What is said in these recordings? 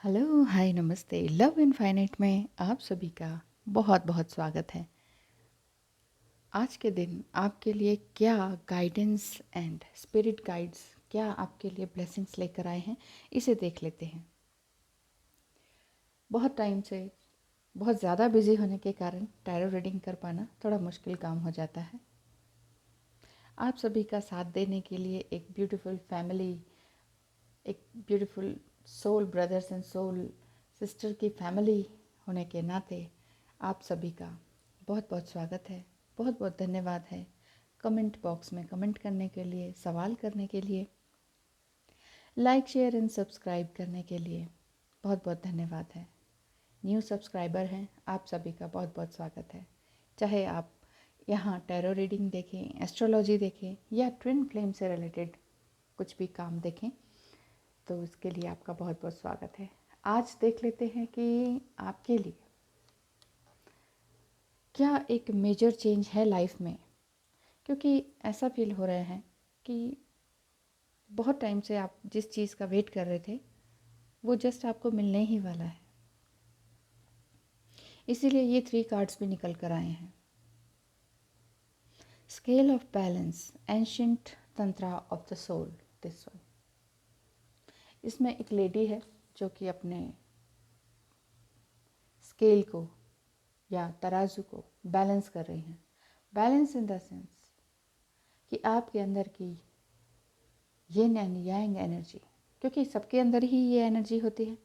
Hello, हाय, नमस्ते। Love infinite में आप सभी का बहुत बहुत स्वागत है। आज के दिन आपके लिए क्या गाइडेंस एंड स्पिरिट गाइड्स क्या आपके लिए ब्लेसिंग्स लेकर आए हैं, इसे देख लेते हैं। बहुत टाइम से बहुत ज़्यादा बिजी होने के कारण टैरो रीडिंग कर पाना थोड़ा मुश्किल काम हो जाता है। आप सभी का साथ देने के लिए एक ब्यूटीफुल फैमिली, एक beautiful soul brothers and soul sister की फैमिली होने के नाते आप सभी का बहुत बहुत स्वागत है, बहुत बहुत धन्यवाद है। कमेंट बॉक्स में कमेंट करने के लिए, सवाल करने के लिए, लाइक शेयर एंड सब्सक्राइब करने के लिए बहुत बहुत धन्यवाद है। न्यू सब्सक्राइबर हैं, आप सभी का बहुत बहुत स्वागत है। चाहे आप यहाँ टैरो रीडिंग देखें, एस्ट्रोलॉजी देखें या ट्विन फ्लेम से रिलेटेड कुछ भी काम देखें, तो इसके लिए आपका बहुत बहुत स्वागत है। आज देख लेते हैं कि आपके लिए क्या एक मेजर चेंज है लाइफ में, क्योंकि ऐसा फील हो रहा है कि बहुत टाइम से आप जिस चीज़ का वेट कर रहे थे वो जस्ट आपको मिलने ही वाला है। इसीलिए ये 3 कार्ड्स भी निकल कर आए हैं। Scale of balance, ancient tantra of the soul, this one. इसमें एक लेडी है जो कि अपने स्केल को या तराजू को बैलेंस कर रही हैं। बैलेंस इन द सेंस कि आपके अंदर की यिन एंड यांग एनर्जी, क्योंकि सबके अंदर ही ये एनर्जी होती है,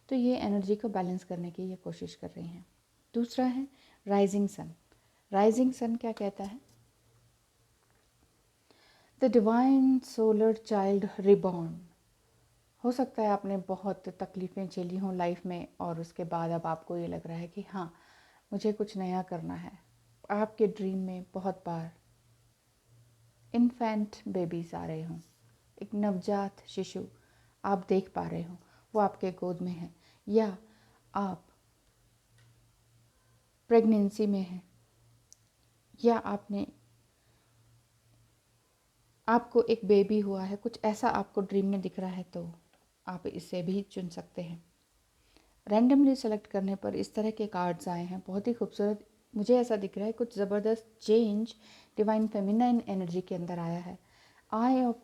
तो ये एनर्जी को बैलेंस करने की ये कोशिश कर रही हैं। दूसरा है राइजिंग सन। राइजिंग सन क्या कहता है? The divine solar child reborn. हो सकता है आपने बहुत तकलीफ़ें झेली हों लाइफ में और उसके बाद अब आपको ये लग रहा है कि हाँ, मुझे कुछ नया करना है। आपके ड्रीम में बहुत बार इन्फेंट बेबीज़ आ रहे हों, एक नवजात शिशु आप देख पा रहे हो, वो आपके गोद में है, या आप प्रेगनेंसी में हैं, या आपको एक बेबी हुआ है, कुछ ऐसा आपको ड्रीम में दिख रहा है, तो आप इसे भी चुन सकते हैं। रैंडमली सेलेक्ट करने पर इस तरह के कार्ड्स आए हैं, बहुत ही खूबसूरत। मुझे ऐसा दिख रहा है कुछ ज़बरदस्त चेंज डिवाइन फेमिनाइन एनर्जी के अंदर आया है। Eye of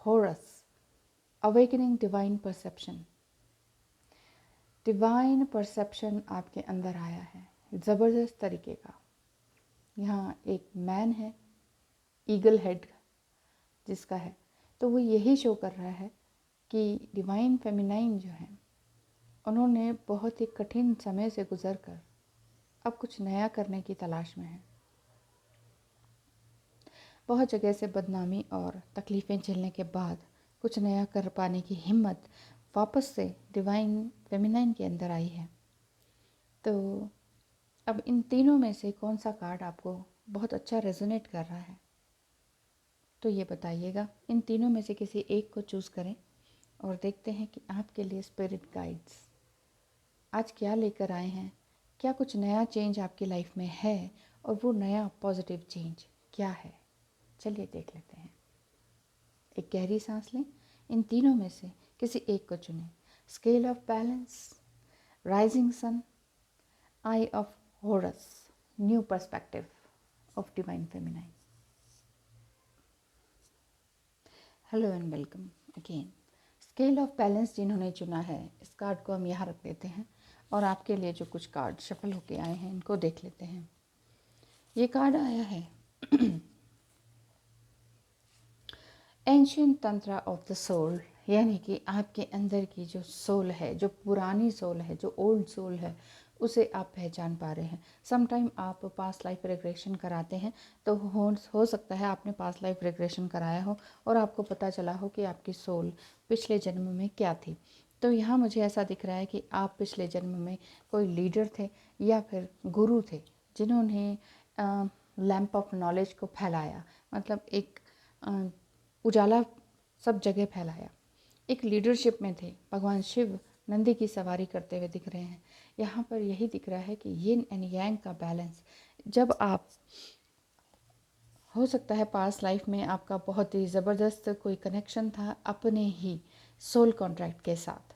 Horus, awakening divine perception. Divine perception आपके अंदर आया है ज़बरदस्त तरीके का। यहाँ एक मैन है, ईगल हेड जिसका है, तो वो यही शो कर रहा है कि डिवाइन फेमिनाइन जो है, उन्होंने बहुत ही कठिन समय से गुजर कर अब कुछ नया करने की तलाश में है। बहुत जगह से बदनामी और तकलीफ़ें झेलने के बाद कुछ नया कर पाने की हिम्मत वापस से डिवाइन फेमिनाइन के अंदर आई है। तो अब इन तीनों में से कौन सा कार्ड आपको बहुत अच्छा रेजोनेट कर रहा है, तो ये बताइएगा। इन तीनों में से किसी एक को चूज़ करें और देखते हैं कि आपके लिए स्पिरिट गाइड्स आज क्या लेकर आए हैं। क्या कुछ नया चेंज आपकी लाइफ में है, और वो नया पॉजिटिव चेंज क्या है? चलिए देख लेते हैं। एक गहरी सांस लें, इन तीनों में से किसी एक को चुनें। Scale of balance, rising sun, eye of Horus, new perspective of divine feminine. Hello and welcome again. Scale of balance जिन्होंने चुना है, इस कार्ड को हम यहाँ रख देते हैं और आपके लिए जो कुछ कार्ड शफल होके आए हैं इनको देख लेते हैं। ये कार्ड आया है ancient tantra of the soul, यानी कि आपके अंदर की जो सोल है, जो पुरानी सोल है, जो ओल्ड सोल है, उसे आप पहचान पा रहे हैं। सम टाइम आप पास्ट लाइफ रिग्रेशन कराते हैं, तो हो सकता है आपने पास्ट लाइफ रिग्रेशन कराया हो और आपको पता चला हो कि आपकी सोल पिछले जन्म में क्या थी। तो यहाँ मुझे ऐसा दिख रहा है कि आप पिछले जन्म में कोई लीडर थे या फिर गुरु थे, जिन्होंने लैंप ऑफ नॉलेज को फैलाया, मतलब एक उजाला सब जगह फैलाया। एक लीडरशिप में थे। भगवान शिव नंदी की सवारी करते हुए दिख रहे हैं। यहाँ पर यही दिख रहा है कि यिन एंड यांग का बैलेंस, जब आप, हो सकता है पास्ट लाइफ में आपका बहुत ही ज़बरदस्त कोई कनेक्शन था अपने ही सोल कॉन्ट्रैक्ट के साथ,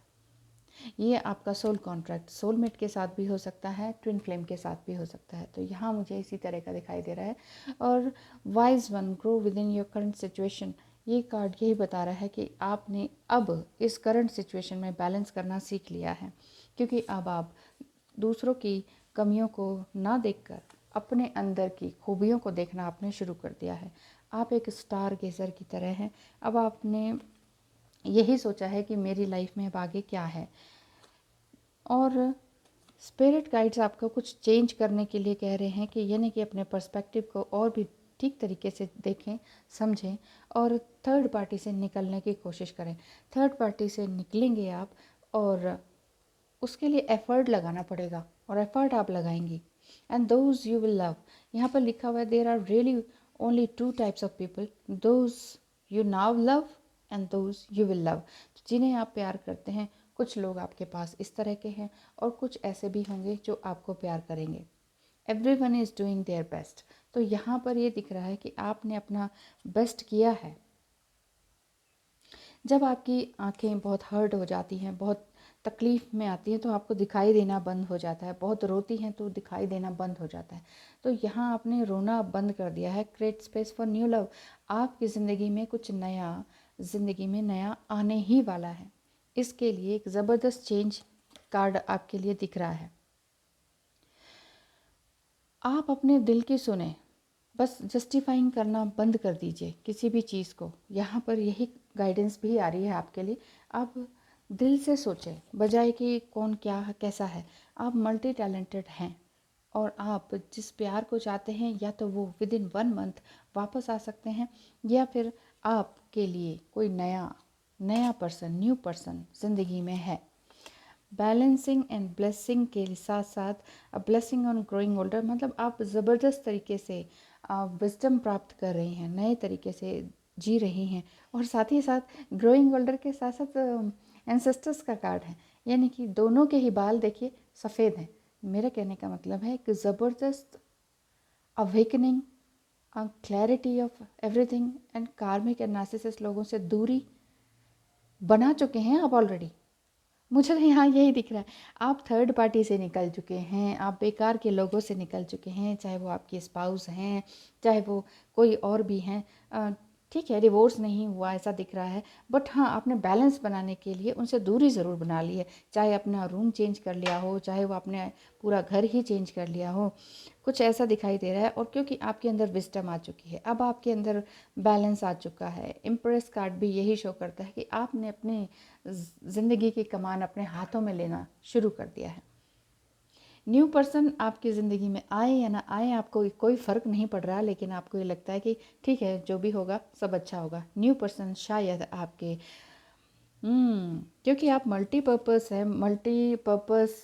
ये आपका सोल कॉन्ट्रैक्ट सोलमेट के साथ भी हो सकता है, ट्विन फ्लेम के साथ भी हो सकता है। तो यहाँ मुझे इसी तरह का दिखाई दे रहा है। और wise one grow with in your current situation, ये कार्ड यही बता रहा है कि आपने अब इस करंट सिचुएशन में बैलेंस करना सीख लिया है, क्योंकि अब आप दूसरों की कमियों को ना देखकर अपने अंदर की खूबियों को देखना आपने शुरू कर दिया है। आप एक स्टार गेजर की तरह हैं। अब आपने यही सोचा है कि मेरी लाइफ में अब आगे क्या है, और स्पिरिट गाइड्स आपको कुछ चेंज करने के लिए कह रहे हैं कि यानी कि अपने पर्सपेक्टिव को और भी ठीक तरीके से देखें, समझें और थर्ड पार्टी से निकलने की कोशिश करें। थर्ड पार्टी से निकलेंगे आप, और उसके लिए एफर्ट लगाना पड़ेगा, और एफर्ट आप लगाएंगी। And those you will love, यहाँ पर लिखा हुआ है there are really only two types of people, those you now love and those you will love. जिन्हें आप प्यार करते हैं, कुछ लोग आपके पास इस तरह के हैं और कुछ ऐसे भी होंगे जो आपको प्यार करेंगे। Everyone is doing their best. तो यहाँ पर ये दिख रहा है कि आपने अपना बेस्ट किया है। जब आपकी आंखें बहुत हर्ट हो जाती हैं, बहुत तकलीफ़ में आती हैं, तो आपको दिखाई देना बंद हो जाता है। बहुत रोती हैं तो दिखाई देना बंद हो जाता है। तो यहाँ आपने रोना बंद कर दिया है। Create space for new love. आपकी ज़िंदगी में कुछ नया, ज़िंदगी में नया आने ही वाला है। इसके लिए एक ज़बरदस्त चेंज कार्ड आपके लिए दिख रहा है। आप अपने दिल की सुने, बस जस्टिफाइंग करना बंद कर दीजिए किसी भी चीज़ को। यहाँ पर यही गाइडेंस भी आ रही है आपके लिए। आप दिल से सोचें बजाय कि कौन क्या कैसा है। आप मल्टी टैलेंटेड हैं, और आप जिस प्यार को चाहते हैं या तो वो विद इन 1 मंथ वापस आ सकते हैं, या फिर आपके लिए कोई नया पर्सन, न्यू पर्सन ज़िंदगी में है। बैलेंसिंग एंड ब्लेसिंग के साथ साथ ब्लेसिंग ऑन ग्रोइंग ओल्डर, मतलब आप ज़बरदस्त तरीके से विजडम प्राप्त कर रही हैं, नए तरीके से जी रही हैं। और साथ ही साथ ग्रोइंग ओल्डर के साथ साथ एंसेस्टर्स का कार्ड है, यानी कि दोनों के ही बाल देखिए सफ़ेद हैं। मेरा कहने का मतलब है कि ज़बरदस्त awakening, clarity of everything and कार्मिक एंड नार्सिसिस्ट लोगों से दूरी बना चुके हैं आप ऑलरेडी। मुझे तो यहाँ यही दिख रहा है। आप थर्ड पार्टी से निकल चुके हैं, आप बेकार के लोगों से निकल चुके हैं, चाहे वो आपके स्पाउस हैं, चाहे वो कोई और भी हैं। ठीक है, डिवोर्स नहीं हुआ ऐसा दिख रहा है, बट हाँ, आपने बैलेंस बनाने के लिए उनसे दूरी ज़रूर बना ली है। चाहे अपना रूम चेंज कर लिया हो, चाहे वो आपने पूरा घर ही चेंज कर लिया हो, कुछ ऐसा दिखाई दे रहा है। और क्योंकि आपके अंदर विस्डम आ चुकी है, अब आपके अंदर बैलेंस आ चुका है। इम्प्रेस कार्ड भी यही शो करता है कि आपने अपने ज़िंदगी की कमान अपने हाथों में लेना शुरू कर दिया है। न्यू पर्सन आपकी ज़िंदगी में आए या ना आए, आपको कोई फ़र्क नहीं पड़ रहा, लेकिन आपको ये लगता है कि ठीक है, जो भी होगा सब अच्छा होगा। न्यू पर्सन शायद आपके क्योंकि आप मल्टीपर्पस है, मल्टीपर्पस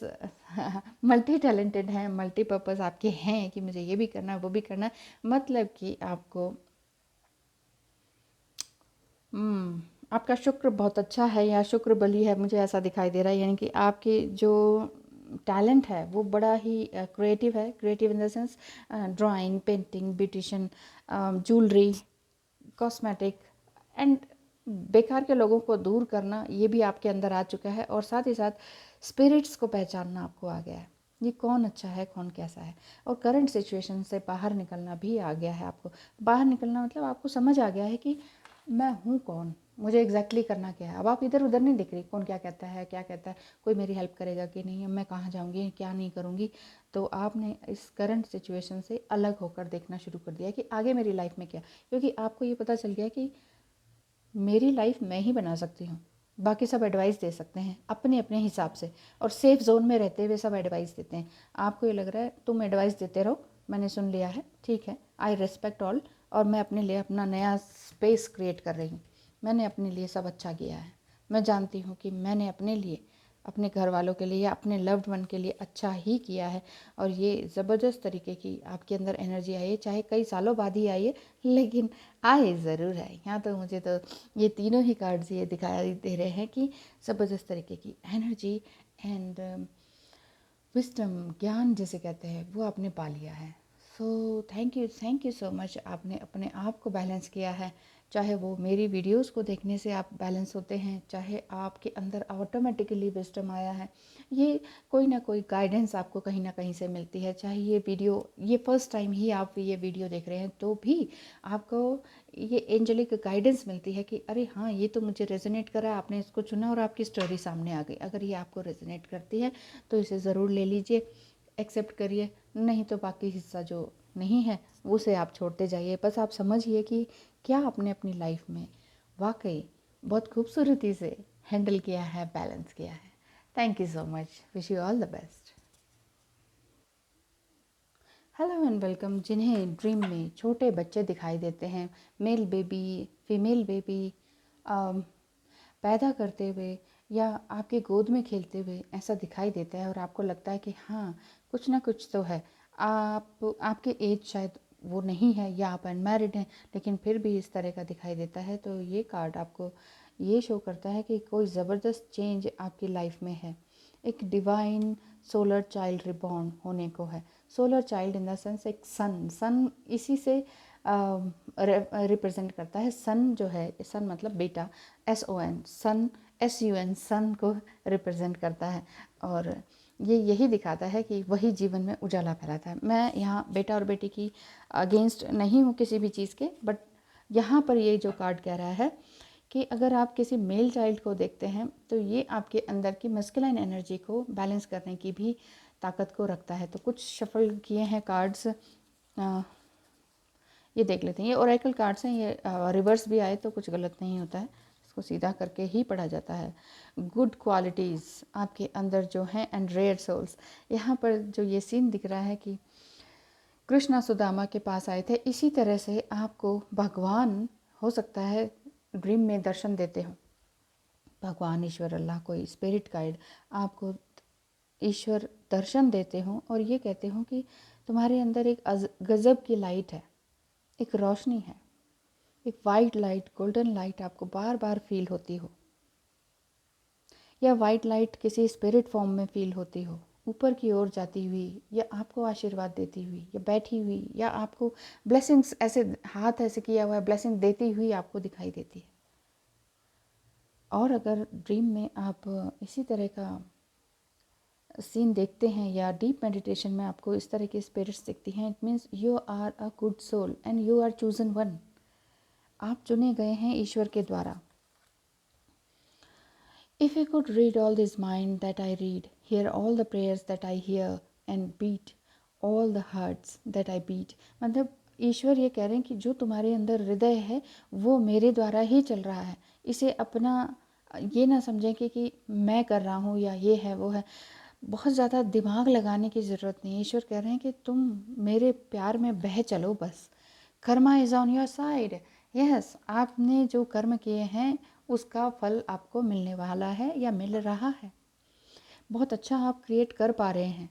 मल्टी टैलेंटेड हैं, मल्टीपर्पस आपके हैं कि मुझे ये भी करना है वो भी करना है। मतलब कि आपको आपका शुक्र बहुत अच्छा है, या शुक्र बली है, मुझे ऐसा दिखाई दे रहा है। यानी कि आपके जो टैलेंट है वो बड़ा ही क्रिएटिव है। Creative in the sense drawing, painting, beautician, jewellery, cosmetic and बेकार के लोगों को दूर करना, ये भी आपके अंदर आ चुका है। और साथ ही साथ स्पिरिट्स को पहचानना आपको आ गया है, ये कौन अच्छा है कौन कैसा है। और करंट सिचुएशन से बाहर निकलना भी आ गया है आपको। बाहर निकलना मतलब आपको समझ आ गया है कि मैं हूँ कौन, मुझे एग्जैक्टली करना क्या है। अब आप इधर उधर नहीं दिख रही कौन क्या कहता है क्या कहता है, कोई मेरी हेल्प करेगा कि नहीं, मैं कहाँ जाऊँगी क्या नहीं करूँगी। तो आपने इस करंट सिचुएशन से अलग होकर देखना शुरू कर दिया कि आगे मेरी लाइफ में क्या, क्योंकि आपको ये पता चल गया कि मेरी लाइफ मैं ही बना सकती हूँ। बाकी सब एडवाइस दे सकते हैं अपने अपने हिसाब से, और सेफ जोन में रहते हुए सब एडवाइस देते हैं। आपको ये लग रहा है तुम एडवाइस देते रहो, मैंने सुन लिया है, ठीक है, आई रेस्पेक्ट ऑल, और मैं अपने लिए अपना नया स्पेस क्रिएट कर रही हूँ। मैंने अपने लिए सब अच्छा किया है। मैं जानती हूँ कि मैंने अपने लिए, अपने घर वालों के लिए या अपने लव्ड वन के लिए अच्छा ही किया है। और ये ज़बरदस्त तरीके की आपके अंदर एनर्जी आई है, चाहे कई सालों बाद ही आई है, लेकिन आए ज़रूर है। यहाँ तो मुझे तो ये तीनों ही कार्ड्स ये दिखाई दे रहे हैं कि ज़बरदस्त तरीके की एनर्जी एंड विस्डम, ज्ञान जिसे कहते हैं, वो आपने पा लिया है। So thank you so much. आपने अपने आप को बैलेंस किया है, चाहे वो मेरी वीडियोस को देखने से आप बैलेंस होते हैं, चाहे आपके अंदर ऑटोमेटिकली विजडम आया है, ये कोई ना कोई गाइडेंस आपको कहीं ना कहीं से मिलती है। चाहे ये फर्स्ट टाइम ही आप ये वीडियो देख रहे हैं तो भी आपको ये एंजेलिक गाइडेंस मिलती है कि अरे हाँ, ये तो मुझे रेजोनेट करा, आपने इसको चुना और आपकी स्टोरी सामने आ गई। अगर ये आपको रेजोनेट करती है तो इसे ज़रूर ले लीजिए, एक्सेप्ट करिए, नहीं तो बाकी हिस्सा जो नहीं है उसे आप छोड़ते जाइए। बस आप समझिए कि क्या आपने अपनी लाइफ में वाकई बहुत खूबसूरती से हैंडल किया है, बैलेंस किया है। Thank you so much, wish you all the best. Hello and welcome. जिन्हें ड्रीम में छोटे बच्चे दिखाई देते हैं, मेल बेबी, फीमेल बेबी पैदा करते हुए या आपके गोद में खेलते हुए ऐसा दिखाई देता है और आपको लगता है कि हाँ, कुछ ना कुछ तो है। आपके एज शायद वो नहीं है या आप अनमैरिड हैं, लेकिन फिर भी इस तरह का दिखाई देता है, तो ये कार्ड आपको ये शो करता है कि कोई ज़बरदस्त चेंज आपकी लाइफ में है। एक डिवाइन सोलर चाइल्ड रिबॉर्न होने को है। Solar child in the sense एक सन इसी से रिप्रेजेंट करता है। सन जो है, सन मतलब बेटा, SON सन, SUN सन को रिप्रेजेंट करता है और ये यही दिखाता है कि वही जीवन में उजाला फैलाता है। मैं यहाँ बेटा और बेटी की अगेंस्ट नहीं हूँ किसी भी चीज़ के, बट यहाँ पर ये जो कार्ड कह रहा है कि अगर आप किसी मेल चाइल्ड को देखते हैं तो ये आपके अंदर की मस्कुलाइन एनर्जी को बैलेंस करने की भी ताकत को रखता है। तो कुछ शफल किए हैं कार्ड्स, ये देख लेते हैं। ये ओरेकल कार्ड्स हैं, ये रिवर्स भी आए तो कुछ गलत नहीं होता है, इसको सीधा करके ही पढ़ा जाता है। गुड क्वालिटीज़ आपके अंदर जो हैं एंड रेयर सोल्स। यहाँ पर जो ये सीन दिख रहा है कि कृष्णा सुदामा के पास आए थे, इसी तरह से आपको भगवान हो सकता है ड्रीम में दर्शन देते हो। भगवान, ईश्वर, अल्लाह, कोई स्पिरिट गाइड आपको ईश्वर दर्शन देते हों और ये कहते हों कि तुम्हारे अंदर एक गज़ब की लाइट है, एक रोशनी है, एक वाइट लाइट, गोल्डन लाइट आपको बार बार फील होती हो, या वाइट लाइट किसी स्पिरिट फॉर्म में फील होती हो, ऊपर की ओर जाती हुई या आपको आशीर्वाद देती हुई या बैठी हुई या आपको ब्लेसिंग्स, ऐसे हाथ ऐसे किया हुआ है, ब्लेसिंग देती हुई आपको दिखाई देती है। और अगर ड्रीम में आप इसी तरह का सीन देखते हैं या डीप मेडिटेशन में आपको इस तरह के स्पिरिट्स दिखती हैं, it means you are a good soul and you are chosen one. आप चुने गए हैं ईश्वर के द्वारा। If I could read all this mind that I read, hear all the prayers that I hear and beat all the hearts that I beat, मतलब ईश्वर ये कह रहे हैं कि जो तुम्हारे अंदर हृदय है वो मेरे द्वारा ही चल रहा है। इसे अपना ये ना समझें कि मैं कर रहा हूँ या ये है वो है। बहुत ज़्यादा दिमाग लगाने की ज़रूरत नहीं है। ईश्वर कह रहे हैं कि तुम मेरे प्यार में बह चलो बस। Karma is on your side. Yes, आपने जो कर्म किए हैं उसका फल आपको मिलने वाला है या मिल रहा है। बहुत अच्छा आप क्रिएट कर पा रहे हैं।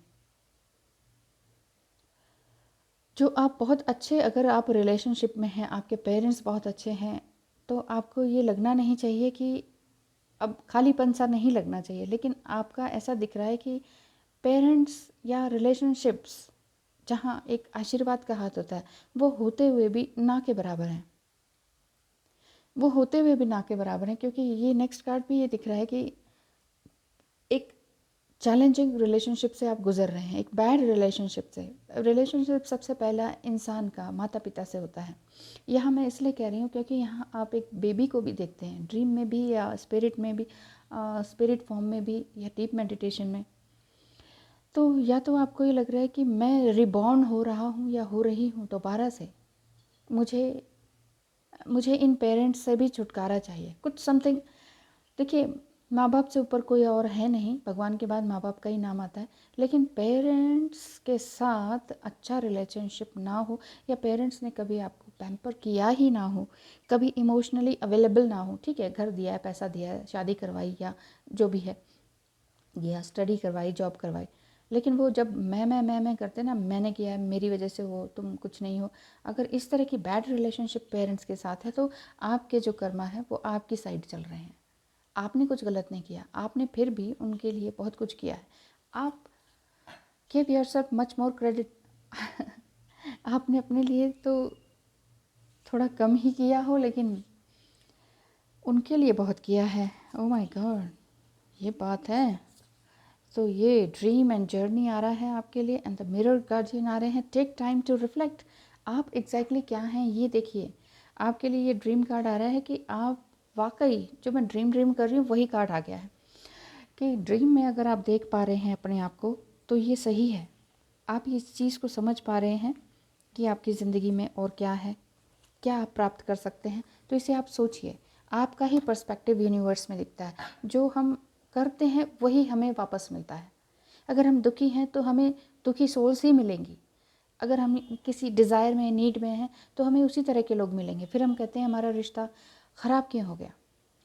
जो आप बहुत अच्छे, अगर आप रिलेशनशिप में हैं, आपके पेरेंट्स बहुत अच्छे हैं, तो आपको ये लगना नहीं चाहिए कि अब खालीपन सा नहीं लगना चाहिए, लेकिन आपका ऐसा दिख रहा है कि पेरेंट्स या रिलेशनशिप्स जहाँ एक आशीर्वाद का हाथ होता है, वो होते हुए भी ना के बराबर हैं। वो होते हुए भी ना के बराबर हैं, क्योंकि ये नेक्स्ट कार्ड भी ये दिख रहा है कि एक चैलेंजिंग रिलेशनशिप से आप गुजर रहे हैं, एक बैड रिलेशनशिप से। रिलेशनशिप सबसे पहला इंसान का माता पिता से होता है। यहाँ मैं इसलिए कह रही हूँ क्योंकि यहाँ आप एक बेबी को भी देखते हैं, ड्रीम में भी या स्पिरिट में भी, स्पिरिट फॉर्म में भी या डीप मेडिटेशन में। तो या तो आपको ये लग रहा है कि मैं रिबॉर्न हो रहा हूँ या हो रही हूँ दोबारा से, मुझे मुझे इन पेरेंट्स से भी छुटकारा चाहिए, कुछ समथिंग। देखिए, माँ बाप से ऊपर कोई और है नहीं, भगवान के बाद माँ बाप का ही नाम आता है, लेकिन पेरेंट्स के साथ अच्छा रिलेशनशिप ना हो, या पेरेंट्स ने कभी आपको पैम्पर किया ही ना हो, कभी इमोशनली अवेलेबल ना हो। ठीक है, घर दिया है, पैसा दिया है, शादी करवाई या जो भी है, या स्टडी करवाई, जॉब करवाई, लेकिन वो जब मैं करते ना, मैंने किया है, मेरी वजह से हो, तुम कुछ नहीं हो, अगर इस तरह की बैड रिलेशनशिप पेरेंट्स के साथ है तो आपके जो कर्मा है वो आपकी साइड चल रहे हैं। आपने कुछ गलत नहीं किया, आपने फिर भी उनके लिए बहुत कुछ किया है। आप give yourself much more credit. आपने अपने लिए तो थोड़ा कम ही किया हो, लेकिन उनके लिए बहुत किया है। ओ माय गॉड, ये बात है। तो ये ड्रीम एंड जर्नी आ रहा है आपके लिए, एंड द मिरर गार्जियन आ रहे हैं। टेक टाइम टू रिफ्लेक्ट, आप एग्जैक्टली क्या हैं ये देखिए। आपके लिए ये ड्रीम कार्ड आ रहा है कि आप वाकई जो मैं ड्रीम कर रही हूँ वही कार्ड आ गया है कि ड्रीम में अगर आप देख पा रहे हैं अपने आप को तो ये सही है। आप इस चीज़ को समझ पा रहे हैं कि आपकी ज़िंदगी में और क्या है, क्या आप प्राप्त कर सकते हैं। तो इसे आप सोचिए, आपका ही पर्सपेक्टिव यूनिवर्स में दिखता है। जो हम करते हैं वही हमें वापस मिलता है। अगर हम दुखी हैं तो हमें दुखी सोल्स ही मिलेंगी। अगर हम किसी डिज़ायर में, नीड में हैं तो हमें उसी तरह के लोग मिलेंगे। फिर हम कहते हैं हमारा रिश्ता ख़राब क्यों हो गया।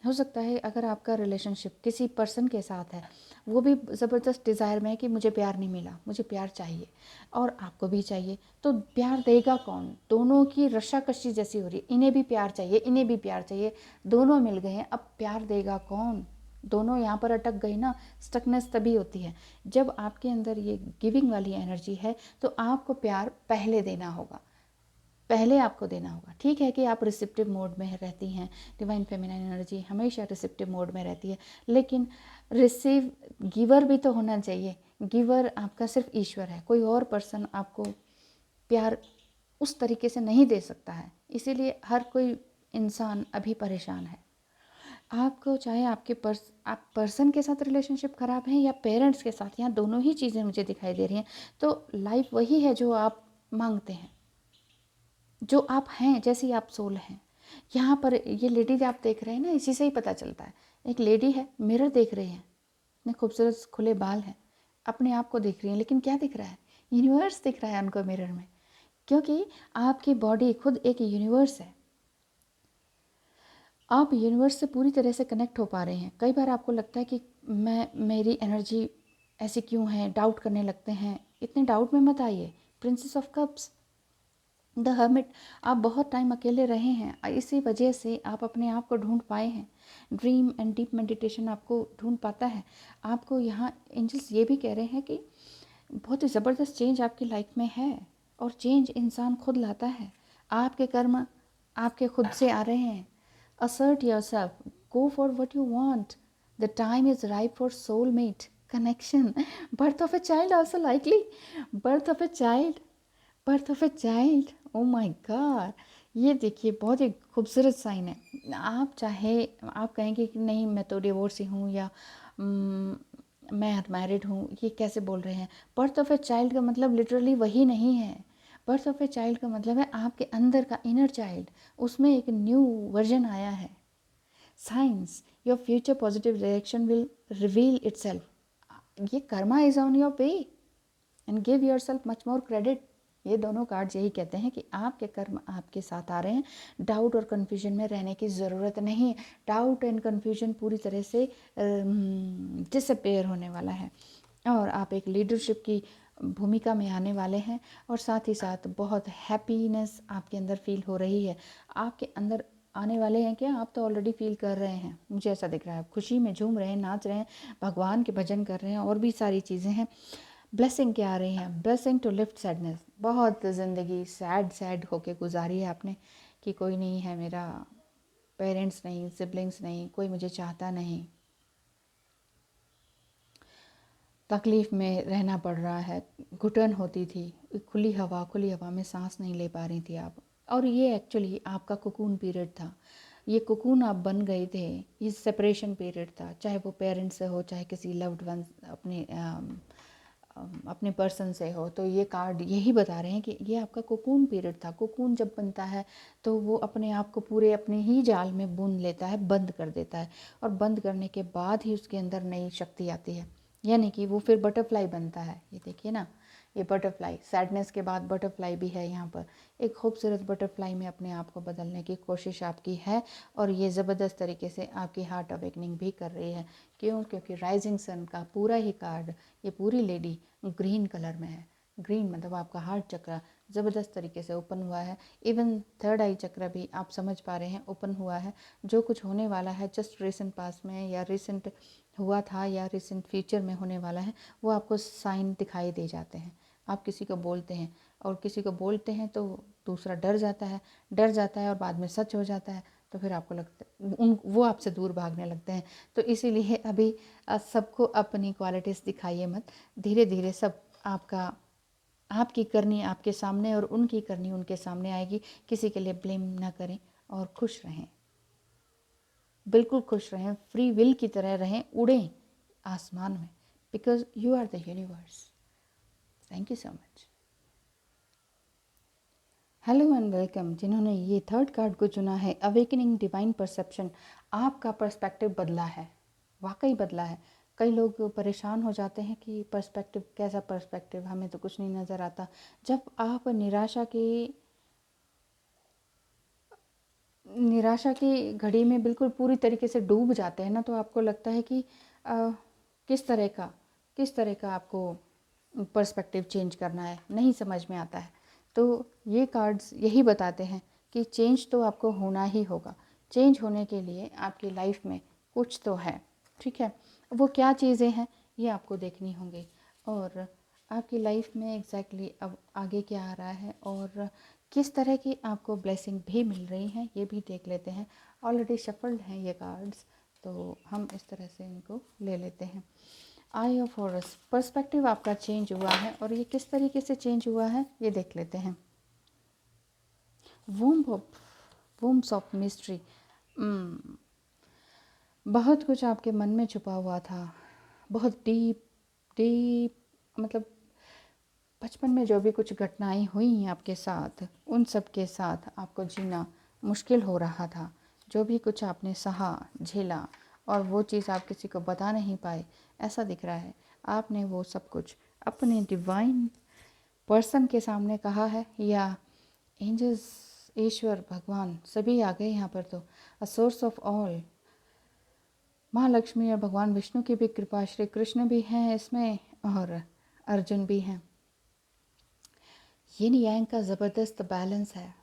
हो सकता है अगर आपका रिलेशनशिप किसी पर्सन के साथ है, वो भी ज़बरदस्त डिज़ायर में है कि मुझे प्यार नहीं मिला, मुझे प्यार चाहिए और आपको भी चाहिए, तो प्यार देगा कौन। दोनों की रस्साकशी जैसी हो रही है, इन्हें भी प्यार चाहिए, इन्हें भी प्यार चाहिए, दोनों मिल गए हैं, अब प्यार देगा कौन। दोनों यहाँ पर अटक गई ना। स्टकनेस तभी होती है जब आपके अंदर ये गिविंग वाली एनर्जी है, तो आपको प्यार पहले देना होगा, पहले आपको देना होगा। ठीक है कि आप रिसेप्टिव मोड में रहती हैं, डिवाइन फेमिनाइन एनर्जी हमेशा रिसेप्टिव मोड में रहती है, लेकिन रिसीव गिवर भी तो होना चाहिए। गिवर आपका सिर्फ ईश्वर है, कोई और पर्सन आपको प्यार उस तरीके से नहीं दे सकता है। इसीलिए हर कोई इंसान अभी परेशान है। आपको चाहे आप पर्सन के साथ रिलेशनशिप ख़राब है या पेरेंट्स के साथ, यहाँ दोनों ही चीज़ें मुझे दिखाई दे रही हैं। तो लाइफ वही है जो आप मांगते हैं, जो आप हैं, जैसी आप सोल हैं। यहाँ पर ये लेडी आप देख रहे हैं ना, इसी से ही पता चलता है। एक लेडी है, मिरर देख रही है, इतने खूबसूरत खुले बाल हैं, अपने आप को देख रही हैं, लेकिन क्या दिख रहा है, यूनिवर्स दिख रहा है उनको मिरर में। क्योंकि आपकी बॉडी खुद एक यूनिवर्स है। आप यूनिवर्स से पूरी तरह से कनेक्ट हो पा रहे हैं। कई बार आपको लगता है कि मेरी एनर्जी ऐसी क्यों है, डाउट करने लगते हैं। इतने डाउट में मत आइए। Princess of cups, the hermit, आप बहुत टाइम अकेले रहे हैं, इसी वजह से आप अपने आप को ढूंढ पाए हैं। ड्रीम एंड डीप मेडिटेशन आपको ढूंढ पाता है। आपको यहाँ एंजल्स ये भी कह रहे हैं कि बहुत ही ज़बरदस्त चेंज आपकी लाइफ में है, और चेंज इंसान खुद लाता है। आपके कर्म आपके खुद से आ रहे हैं। assert yourself, go for what you want, the time is ripe for soulmate connection, birth of a child also likely, birth of a child, birth of a child, oh my god। ये देखिए बहुत ही खूबसूरत sign है। आप चाहे आप कहेंगे कि नहीं मैं तो डिवोर्सी हूँ या मैं अनमैरिड हूँ, ये कैसे बोल रहे हैं। बर्थ ऑफ ए चाइल्ड का मतलब लिटरली वही नहीं है। बर्थ ऑफ ए चाइल्ड का मतलब है आपके अंदर का इनर चाइल्ड, उसमें एक न्यू वर्जन आया है। Science, your future positive direction will reveal itself. ये karma is on your way and give yourself much more credit. ये दोनों कार्ड्स यही कहते हैं कि आपके कर्म आपके साथ आ रहे हैं। डाउट और कन्फ्यूजन में रहने की ज़रूरत नहीं है। डाउट एंड कन्फ्यूजन पूरी तरह से डिसअपेयर होने वाला है, और आप एक लीडरशिप की भूमिका में आने वाले हैं। और साथ ही साथ बहुत हैप्पीनेस आपके अंदर फील हो रही है। आपके अंदर आने वाले हैं क्या, आप तो ऑलरेडी फील कर रहे हैं, मुझे ऐसा दिख रहा है। खुशी में झूम रहे हैं, नाच रहे हैं, भगवान के भजन कर रहे हैं, और भी सारी चीज़ें हैं। ब्लेसिंग क्या आ रही है, ब्लेसिंग टू लिफ्ट सैडनेस। बहुत ज़िंदगी सैड होके गुजारी है आपने कि कोई नहीं है मेरा, पेरेंट्स नहीं, सिबलिंग्स नहीं, कोई मुझे चाहता नहीं, तकलीफ़ में रहना पड़ रहा है, घुटन होती थी, खुली हवा में सांस नहीं ले पा रही थी आप। और ये एक्चुअली आपका कोकून पीरियड था। ये कोकून आप बन गए थे, ये सेपरेशन पीरियड था, चाहे वो पेरेंट्स से हो, चाहे किसी लव्ड वन अपने पर्सन से हो। तो ये कार्ड यही बता रहे हैं कि ये आपका कोकून पीरियड था। कोकून जब बनता है तो वो अपने आप को पूरे अपने ही जाल में बुन लेता है, बंद कर देता है, और बंद करने के बाद ही उसके अंदर नई शक्ति आती है, यानी कि वो फिर बटरफ्लाई बनता है। ये देखिए ना, ये बटरफ्लाई, सैडनेस के बाद बटरफ्लाई भी है यहाँ पर। एक खूबसूरत बटरफ्लाई में अपने आप को बदलने की कोशिश आपकी है, और ये ज़बरदस्त तरीके से आपकी हार्ट अवेकनिंग भी कर रही है। क्यों? क्योंकि राइजिंग सन का पूरा ही कार्ड, ये पूरी लेडी ग्रीन कलर में है। ग्रीन मतलब आपका हार्ट चक्र ज़बरदस्त तरीके से ओपन हुआ है। इवन थर्ड आई चक्र भी आप समझ पा रहे हैं ओपन हुआ है। जो कुछ होने वाला है जस्ट रिसेंट पास में, या रिसेंट हुआ था, या रिसेंट फ्यूचर में होने वाला है, वो आपको साइन दिखाई दे जाते हैं। आप किसी को बोलते हैं, और किसी को बोलते हैं तो दूसरा डर जाता है और बाद में सच हो जाता है। तो फिर आपको लगता है वो आपसे दूर भागने लगते हैं। तो इसीलिए अभी सबको अपनी क्वालिटीज़ दिखाइए मत। धीरे धीरे सब आपकी करनी आपके सामने और उनकी करनी उनके सामने आएगी। किसी के लिए ब्लेम ना करें और खुश रहें, बिल्कुल खुश रहें, फ्री विल की तरह रहें, उड़ें आसमान में, because you are the universe. Thank you so much. Hello and welcome. जिन्होंने ये थर्ड कार्ड को चुना है, अवेकनिंग डिवाइन परसेप्शन, आपका पर्सपेक्टिव बदला है, वाकई बदला है। कई लोग परेशान हो जाते हैं कि पर्सपेक्टिव, कैसा पर्सपेक्टिव, हमें तो कुछ नहीं नज़र आता। जब आप निराशा की घड़ी में बिल्कुल पूरी तरीके से डूब जाते हैं ना, तो आपको लगता है कि किस तरह का आपको पर्सपेक्टिव चेंज करना है, नहीं समझ में आता है। तो ये कार्ड्स यही बताते हैं कि चेंज तो आपको होना ही होगा। चेंज होने के लिए आपकी लाइफ में कुछ तो है, ठीक है। वो क्या चीज़ें हैं ये आपको देखनी होंगी, और आपकी लाइफ में एग्जैक्टली अब आगे क्या आ रहा है और किस तरह की आपको ब्लेसिंग भी मिल रही हैं ये भी देख लेते हैं। ऑलरेडी शफल्ड हैं ये कार्ड्स, तो हम इस तरह से इनको ले लेते हैं। आई ऑफ हॉर्स, पर्सपेक्टिव आपका चेंज हुआ है, और ये किस तरीके से चेंज हुआ है ये देख लेते हैं। वूम्स ऑफ मिस्ट्री, बहुत कुछ आपके मन में छुपा हुआ था, बहुत डीप डीप, मतलब बचपन में जो भी कुछ घटनाएं हुई हैं आपके साथ, उन सब के साथ आपको जीना मुश्किल हो रहा था। जो भी कुछ आपने सहा, झेला, और वो चीज़ आप किसी को बता नहीं पाए, ऐसा दिख रहा है। आपने वो सब कुछ अपने डिवाइन पर्सन के सामने कहा है, या एंजल्स, ईश्वर, भगवान सभी आ गए यहाँ पर। तो अ सोर्स ऑफ ऑल, माँ लक्ष्मी और भगवान विष्णु की भी कृपा, श्री कृष्ण भी हैं इसमें और अर्जुन भी हैं। यिन यांग का ज़बरदस्त बैलेंस है।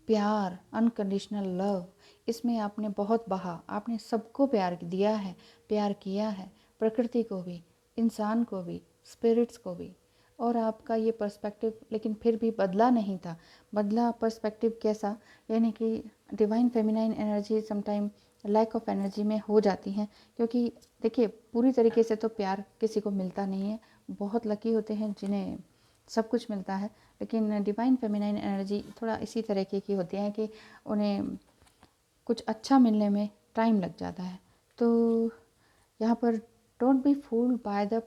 प्यार, अनकंडीशनल लव, इसमें आपने बहुत बहा, आपने सबको प्यार दिया है, प्यार किया है, प्रकृति को भी, इंसान को भी, स्पिरिट्स को भी। और आपका ये पर्सपेक्टिव लेकिन फिर भी बदला नहीं था। बदला पर्सपेक्टिव कैसा, यानी कि divine feminine energy sometime lack of energy में हो जाती हैं, क्योंकि देखिए पूरी तरीके से तो प्यार किसी को मिलता नहीं है। बहुत लकी होते हैं जिन्हें सब कुछ मिलता है, लेकिन डिवाइन फेमिनाइन एनर्जी थोड़ा इसी तरीके की होती है कि उन्हें कुछ अच्छा मिलने में टाइम लग जाता है। तो यहाँ पर don't be fooled by the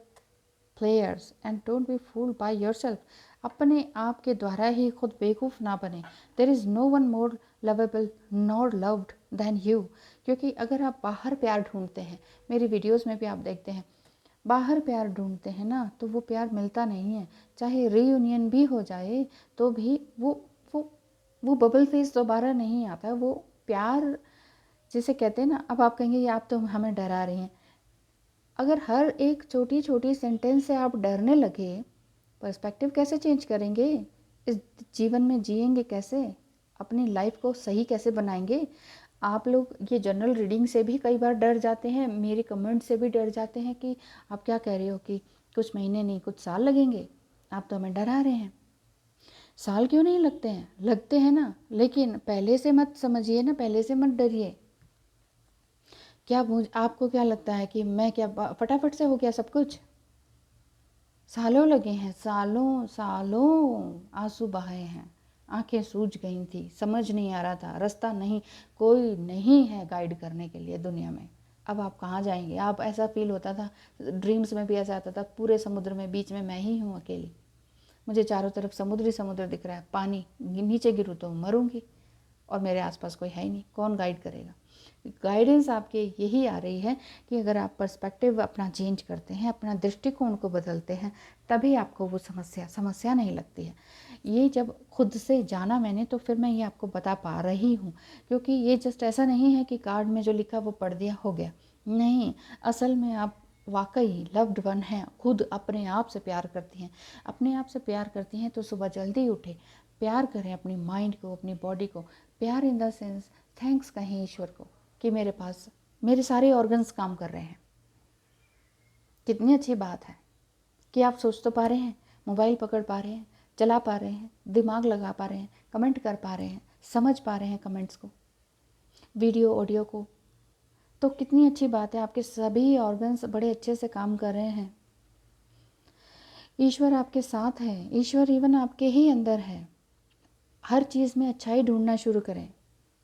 players and don't be fooled by yourself. अपने आप के द्वारा ही खुद बेवकूफ़ ना बने। There is no one more lovable nor loved than you. क्योंकि अगर आप बाहर प्यार ढूंढते हैं, मेरी वीडियोज़ में भी आप देखते हैं, बाहर प्यार ढूंढते हैं ना, तो वो प्यार मिलता नहीं है। चाहे रीयूनियन भी हो जाए तो भी वो वो बबल फेस दोबारा नहीं आता है। वो प्यार जिसे कहते हैं ना, अब आप कहेंगे ये आप तो हमें डरा रही हैं। अगर हर एक छोटी छोटी सेंटेंस से आप डरने लगे, पर्सपेक्टिव कैसे चेंज करेंगे? इस जीवन में जिएंगे कैसे? अपनी लाइफ को सही कैसे बनाएंगे? आप लोग ये जनरल रीडिंग से भी कई बार डर जाते हैं, मेरे कमेंट से भी डर जाते हैं कि आप क्या कह रहे हो कि कुछ महीने नहीं कुछ साल लगेंगे, आप तो हमें डरा रहे हैं। साल क्यों नहीं लगते हैं? लगते हैं ना, लेकिन पहले से मत समझिए ना, पहले से मत डरिए। क्या आपको क्या लगता है कि मैं क्या फटाफट से हो गया सब कुछ? सालों लगे हैं, सालों सालों आंसू बहाए हैं, आंखें सूज गई थी, समझ नहीं आ रहा था, रास्ता नहीं, कोई नहीं है गाइड करने के लिए दुनिया में। अब आप कहाँ जाएंगे? आप ऐसा फील होता था, ड्रीम्स में भी ऐसा आता था, पूरे समुद्र में बीच में मैं ही हूँ अकेली, मुझे चारों तरफ समुद्र ही समुद्र दिख रहा है, पानी, नीचे गिरूँ तो मरूंगी और मेरे आसपास कोई है ही नहीं, कौन गाइड करेगा? गाइडेंस आपके यही आ रही है कि अगर आप पर्सपेक्टिव अपना चेंज करते हैं, अपना दृष्टिकोण को बदलते हैं, तभी आपको वो समस्या नहीं लगती है। ये जब खुद से जाना मैंने, तो फिर मैं ये आपको बता पा रही हूँ, क्योंकि ये जस्ट ऐसा नहीं है कि कार्ड में जो लिखा वो पढ़ दिया हो गया, नहीं। असल में आप वाकई लव्ड वन हैं, खुद अपने आप से प्यार करती हैं। अपने आप से प्यार करती हैं तो सुबह जल्दी उठे, प्यार करें अपनी माइंड को, अपनी बॉडी को। प्यार इन द सेंस थैंक्स कहें ईश्वर को कि मेरे पास मेरे सारे ऑर्गन्स काम कर रहे हैं। कितनी अच्छी बात है कि आप सोच तो पा रहे हैं, मोबाइल पकड़ पा रहे हैं, चला पा रहे हैं, दिमाग लगा पा रहे हैं, कमेंट कर पा रहे हैं, समझ पा रहे हैं कमेंट्स को। वीडियो ऑडियो को, तो कितनी अच्छी बात है, आपके सभी ऑर्गन्स बड़े अच्छे से काम कर रहे हैं। ईश्वर आपके साथ है, ईश्वर इवन आपके ही अंदर है। हर चीज़ में अच्छाई ढूंढना शुरू करें,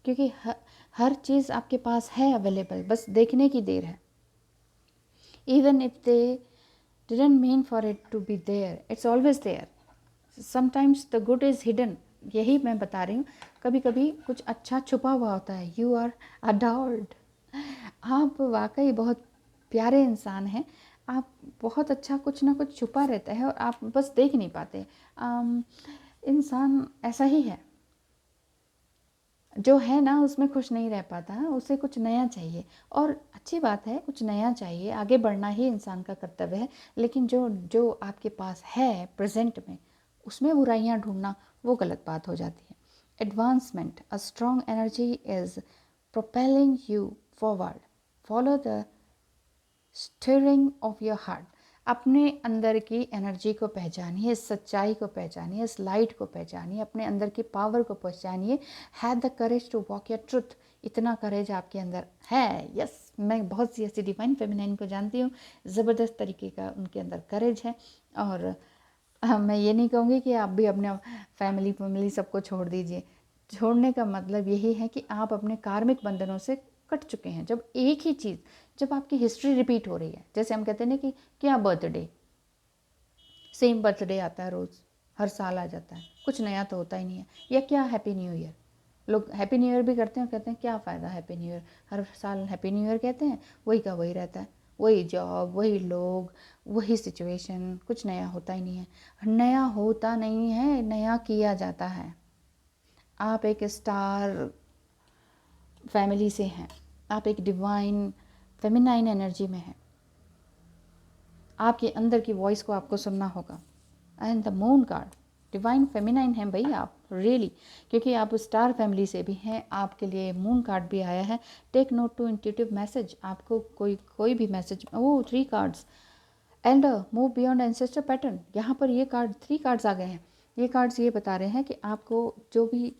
क्योंकि हर चीज़ आपके पास है अवेलेबल, बस देखने की देर है। Even if they didn't mean for it to be there, it's always there. Sometimes the good is hidden. यही मैं बता रही हूँ, कभी कभी कुछ अच्छा छुपा हुआ होता है। यू आर अडोर्ड, आप वाकई बहुत प्यारे इंसान हैं। आप बहुत अच्छा, कुछ ना कुछ छुपा रहता है और आप बस देख नहीं पाते। इंसान ऐसा ही है, जो है ना उसमें खुश नहीं रह पाता, उसे कुछ नया चाहिए। और अच्छी बात है, कुछ नया चाहिए, आगे बढ़ना ही इंसान का कर्तव्य है। लेकिन जो जो आपके पास है प्रेजेंट में, उसमें बुराइयां ढूंढना वो गलत बात हो जाती है। Advancement, a strong energy is propelling you forward. Follow the stirring of your heart. अपने अंदर की एनर्जी को पहचानिए, सच्चाई को पहचानिए, इस लाइट को पहचानिए, अपने अंदर की पावर को पहचानिए। Have the courage to walk your truth. इतना करेज आपके अंदर है। यस, मैं बहुत सी ऐसी डिवाइन फेमिनाइन को जानती हूँ, ज़बरदस्त तरीके का उनके अंदर करेज है। और मैं ये नहीं कहूँगी कि आप भी अपने फैमिली सबको छोड़ दीजिए। छोड़ने का मतलब यही है कि आप अपने कार्मिक बंधनों से कट चुके हैं। जब एक ही चीज़, जब आपकी हिस्ट्री रिपीट हो रही है, जैसे हम कहते हैं ना कि क्या बर्थडे, सेम बर्थडे आता है रोज़, हर साल आ जाता है, कुछ नया तो होता ही नहीं है। या क्या हैप्पी न्यू ईयर, लोग हैप्पी न्यू ईयर भी करते हैं, कहते हैं क्या फ़ायदा हैप्पी न्यू ईयर, हर साल हैप्पी न्यू ईयर कहते हैं, वही का वही रहता है, वही जॉब, वही लोग, वही सिचुएशन, कुछ नया होता ही नहीं है। नया होता नहीं है, नया किया जाता है। आप एक स्टार फैमिली से हैं, आप एक डिवाइन फेमिनाइन एनर्जी में हैं, आपके अंदर की वॉइस को आपको सुनना होगा। And the moon card, divine feminine है भाई आप, रियली, क्योंकि आप स्टार फैमिली से भी हैं। आपके लिए मून कार्ड भी आया है। Take note to intuitive message. आपको कोई भी मैसेज, वो 3 cards, elder move beyond ancestor pattern, यहाँ पर ये कार्ड 3 कार्ड्स आ गए हैं। ये कार्ड्स ये बता रहे हैं कि आपको जो भी,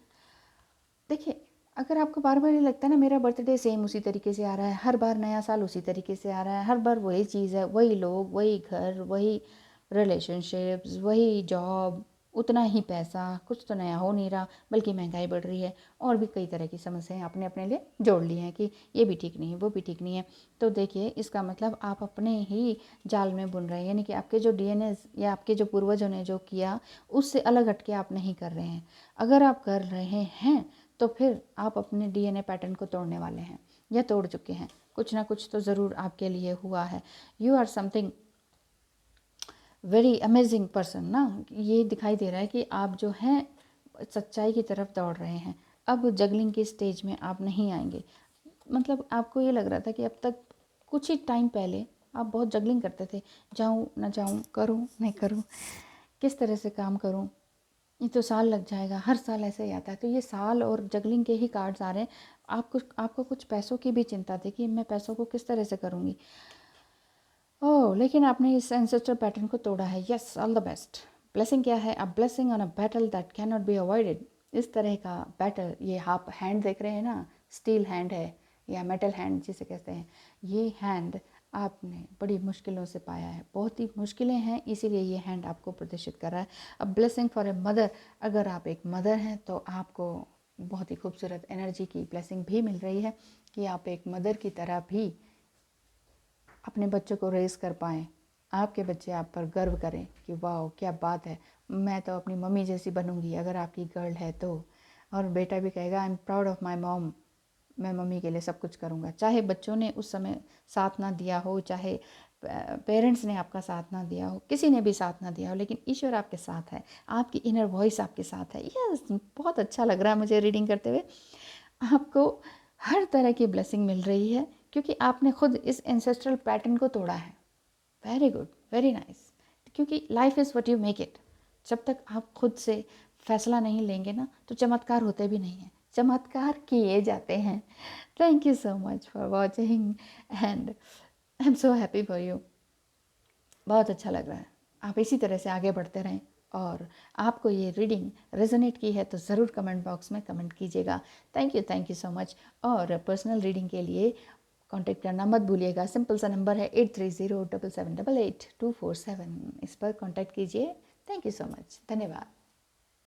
देखिए, अगर आपको बार बार ये लगता है ना मेरा बर्थडे सेम उसी तरीके से आ रहा है, हर बार नया साल उसी तरीके से आ रहा है, हर बार वही चीज़ है, वही लोग, वही घर, वही रिलेशनशिप्स, वही जॉब, उतना ही पैसा, कुछ तो नया हो नहीं रहा, बल्कि महंगाई बढ़ रही है, और भी कई तरह की समस्याएं आपने अपने लिए जोड़ ली हैं कि ये भी ठीक नहीं है, वो भी ठीक नहीं है। तो देखिए, इसका मतलब आप अपने ही जाल में बुन रहे हैं, यानी कि आपके जो डीएनए या आपके जो पूर्वजों ने जो किया उससे अलग हटके आप नहीं कर रहे हैं। अगर आप कर रहे हैं तो फिर आप अपने डीएनए पैटर्न को तोड़ने वाले हैं या तोड़ चुके हैं। कुछ ना कुछ तो ज़रूर आपके लिए हुआ है। You are something very amazing person ना। ये दिखाई दे रहा है कि आप जो हैं सच्चाई की तरफ दौड़ रहे हैं। अब जगलिंग की स्टेज में आप नहीं आएंगे। मतलब आपको ये लग रहा था कि अब तक कुछ ही टाइम पहले आप बहुत जगलिंग करते थे, जाऊँ ना जाऊँ, करूँ नहीं करूँ, किस तरह से काम करूँ, ये तो साल लग जाएगा, हर साल ऐसे ही आता है। तो ये साल और जगलिंग के ही कार्ड्स आ रहे हैं। आपको कुछ पैसों की भी चिंता थी कि मैं पैसों को किस तरह से करूँगी। ओह, लेकिन आपने इस एंसेस्टर पैटर्न को तोड़ा है। Yes, all the best. Blessing क्या है? A blessing on a battle that can not be avoided. इस तरह का बैटल, ये आप हैंड देख रहे हैं ना, स्टील हैंड है या मेटल हैंड जिसे कहते हैं, ये हैंड आपने बड़ी मुश्किलों से पाया है। बहुत ही मुश्किलें हैं, इसीलिए ये हैंड आपको प्रदर्शित कर रहा है। A blessing for a mother, अगर आप एक मदर हैं तो आपको बहुत ही खूबसूरत एनर्जी की ब्लेसिंग भी मिल रही है कि आप एक मदर की तरह भी अपने बच्चों को रेस कर पाएँ। आपके बच्चे आप पर गर्व करें कि वाह क्या बात है, मैं तो अपनी मम्मी जैसी बनूंगी अगर आपकी गर्ल है तो। और बेटा भी कहेगा I am proud of my mom, मैं मम्मी के लिए सब कुछ करूँगा। चाहे बच्चों ने उस समय साथ ना दिया हो, चाहे पेरेंट्स ने आपका साथ ना दिया हो, किसी ने भी साथ ना दिया हो, लेकिन ईश्वर आपके साथ है, आपकी इनर वॉइस आपके साथ है। यस, बहुत अच्छा लग रहा है मुझे रीडिंग करते हुए। आपको हर तरह की ब्लेसिंग मिल रही है क्योंकि आपने खुद इस एंसेस्ट्रल पैटर्न को तोड़ा है। Very good, very nice. क्योंकि life is what you make it. जब तक आप खुद से फैसला नहीं लेंगे ना, तो चमत्कार होते भी नहीं हैं, चमत्कार किए जाते हैं। Thank you so much for watching and I am so happy for you. बहुत अच्छा लग रहा है, आप इसी तरह से आगे बढ़ते रहें। और आपको ये रीडिंग रेजोनेट की है तो ज़रूर कमेंट बॉक्स में कमेंट कीजिएगा। Thank you so much. और पर्सनल रीडिंग के लिए कांटेक्ट करना मत भूलिएगा। सिंपल सा नंबर है 8307788247, इस पर कांटेक्ट कीजिए। थैंक यू सो मच, धन्यवाद।